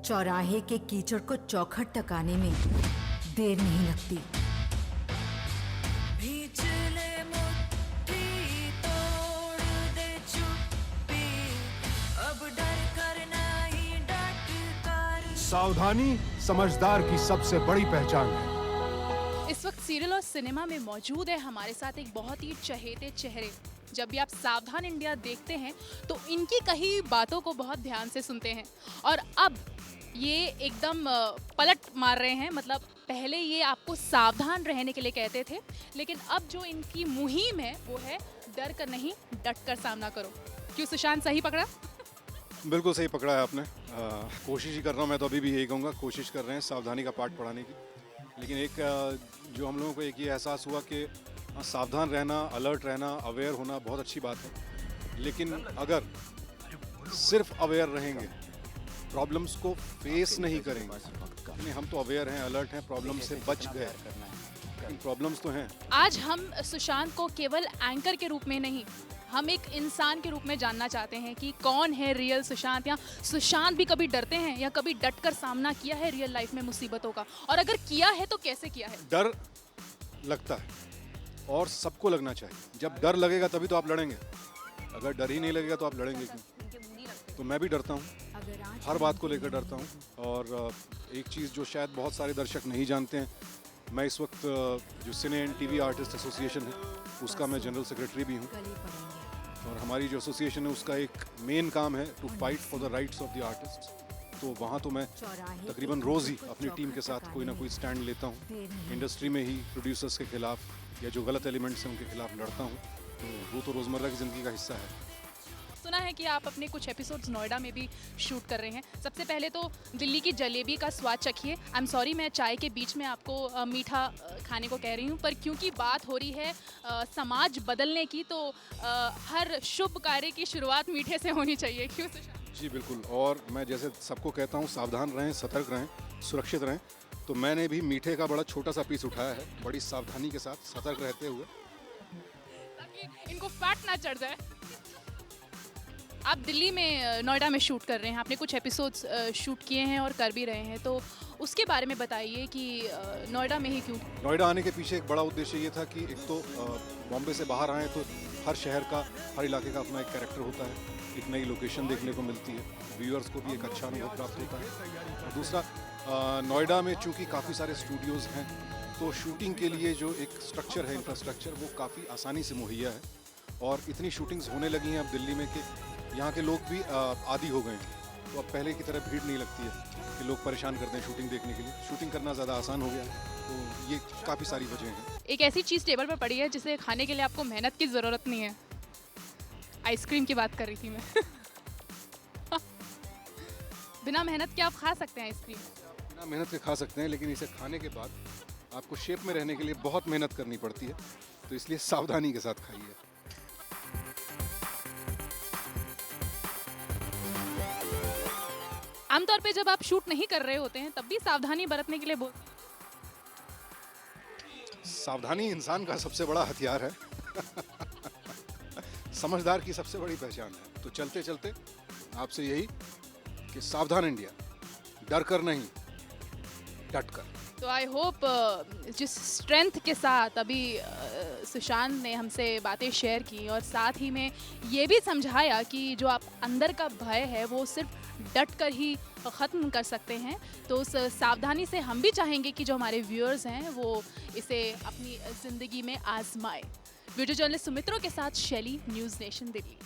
चौराहे के कीचड़ को चौखट तक आने में देर नहीं लगती। सावधानी समझदार की सबसे बड़ी पहचान है। इस वक्त सीरियल और सिनेमा में मौजूद है हमारे साथ एक बहुत ही चहेते चेहरे। जब भी आप सावधान इंडिया देखते हैं तो इनकी कही बातों को बहुत ध्यान से सुनते हैं और अब ये एकदम पलट मार रहे हैं। मतलब पहले ये आपको सावधान रहने के लिए कहते थे, लेकिन अब जो इनकी मुहिम है वो है डर कर नहीं डट कर सामना करो। क्यों सुशांत, सही पकड़ा? बिल्कुल सही पकड़ा है आपने। कोशिश ही कर रहा हूँ, मैं तो अभी भी यही कहूँगा, कोशिश कर रहे हैं सावधानी का पाठ पढ़ाने की। लेकिन एक जो हम लोगों को एक ये एहसास हुआ कि सावधान रहना, अलर्ट रहना, अवेयर होना बहुत अच्छी बात है, लेकिन अगर सिर्फ अवेयर रहेंगे, प्रॉब्लम्स को फेस नहीं करेंगे, यानी हम तो अवेयर हैं, अलर्ट हैं, प्रॉब्लम से बच गए, लेकिन प्रॉब्लम्स तो हैं। आज हम सुशांत को केवल एंकर के रूप में नहीं, हम एक इंसान के रूप में जानना चाहते हैं कि कौन है रियल सुशांत, या सुशांत भी कभी डरते हैं या कभी डट कर सामना किया है रियल लाइफ में मुसीबतों का, और अगर किया है तो कैसे किया है? डर लगता है और सबको लगना चाहिए। जब डर लगेगा तभी तो आप लड़ेंगे, अगर डर ही नहीं लगेगा तो आप लड़ेंगे क्यों? तो मैं भी डरता हूँ, हर बात को लेकर डरता हूँ। और एक चीज़ जो शायद बहुत सारे दर्शक नहीं जानते हैं, मैं इस वक्त जो सिने एंड टीवी आर्टिस्ट एसोसिएशन है उसका मैं जनरल सेक्रेटरी भी हूँ, और हमारी जो एसोसिएशन है उसका एक मेन काम है to fight for the rights of the artist. तो वहाँ तो मैं तकरीबन रोज़ ही अपनी टीम के साथ कोई ना कोई स्टैंड लेता हूँ, इंडस्ट्री में ही प्रोड्यूसर्स के खिलाफ या जो गलत एलिमेंट्स हैं उनके खिलाफ लड़ता हूँ। तो वो तो रोज़मर्रा की ज़िंदगी का हिस्सा है। सुना है कि आप अपने कुछ एपिसोड्स नोएडा में भी शूट कर रहे हैं। सबसे पहले तो दिल्ली की जलेबी का स्वाद चखिए। आई एम सॉरी, मैं चाय के बीच में आपको मीठा खाने को कह रही हूँ, पर क्योंकि बात हो रही है समाज बदलने की, तो हर शुभ कार्य की शुरुआत मीठे से होनी चाहिए। क्यों सुशांत? जी बिल्कुल, और मैं जैसे सबको कहता हूँ सावधान रहें, सतर्क रहें, सुरक्षित रहें, तो मैंने भी मीठे का बड़ा छोटा सा पीस उठाया है, बड़ी सावधानी के साथ, सतर्क रहते हुए, ताकि इनको फैट ना चढ़ जाए। आप दिल्ली में नोएडा में शूट कर रहे हैं, आपने कुछ एपिसोड्स शूट किए हैं और कर भी रहे हैं, तो उसके बारे में बताइए कि नोएडा में ही क्यों? नोएडा आने के पीछे एक बड़ा उद्देश्य ये था कि एक तो बॉम्बे से बाहर आए तो हर शहर का, हर इलाके का अपना एक कैरेक्टर होता है, एक नई लोकेशन देखने को मिलती है, व्यूअर्स को भी एक अच्छा अनुभव प्राप्त होता है। और दूसरा, नोएडा में चूँकि काफ़ी सारे स्टूडियोज़ हैं, तो शूटिंग के लिए जो एक स्ट्रक्चर है, इंफ्रास्ट्रक्चर, वो काफ़ी आसानी से मुहैया है, और इतनी शूटिंग्स होने लगी हैं अब दिल्ली में कि यहाँ के लोग भी आदी हो गए हैं। तो अब पहले की तरह भीड़ नहीं लगती है कि लोग परेशान करते हैं शूटिंग देखने के लिए, शूटिंग करना ज़्यादा आसान हो गया है। तो ये काफ़ी सारी वजह हैं। एक ऐसी चीज़ टेबल पर पड़ी है जिसे खाने के लिए आपको मेहनत की ज़रूरत नहीं है। आइसक्रीम की बात कर रही थी मैं। बिना मेहनत के आप खा सकते हैं आइसक्रीम? बिना मेहनत के खा सकते हैं, लेकिन इसे खाने के बाद आपको शेप में रहने के लिए बहुत मेहनत करनी पड़ती है, तो इसलिए सावधानी के साथ खाइए। आमतौर पे जब आप शूट नहीं कर रहे होते हैं तब भी सावधानी बरतने के लिए बोल। सावधानी इंसान का सबसे बड़ा हथियार है। समझदार की सबसे बड़ी पहचान है। तो चलते चलते आपसे यही कि सावधान इंडिया, डर कर नहीं डट कर। तो आई होप जिस स्ट्रेंथ के साथ अभी सुशांत ने हमसे बातें शेयर की, और साथ ही में ये भी समझाया कि जो आप अंदर का भय है वो सिर्फ डट कर ही ख़त्म कर सकते हैं, तो उस सावधानी से हम भी चाहेंगे कि जो हमारे व्यूअर्स हैं वो इसे अपनी ज़िंदगी में आजमाएं। वीडियो जर्नलिस्ट सुमित्रों के साथ शैली, न्यूज़ नेशन दिल्ली।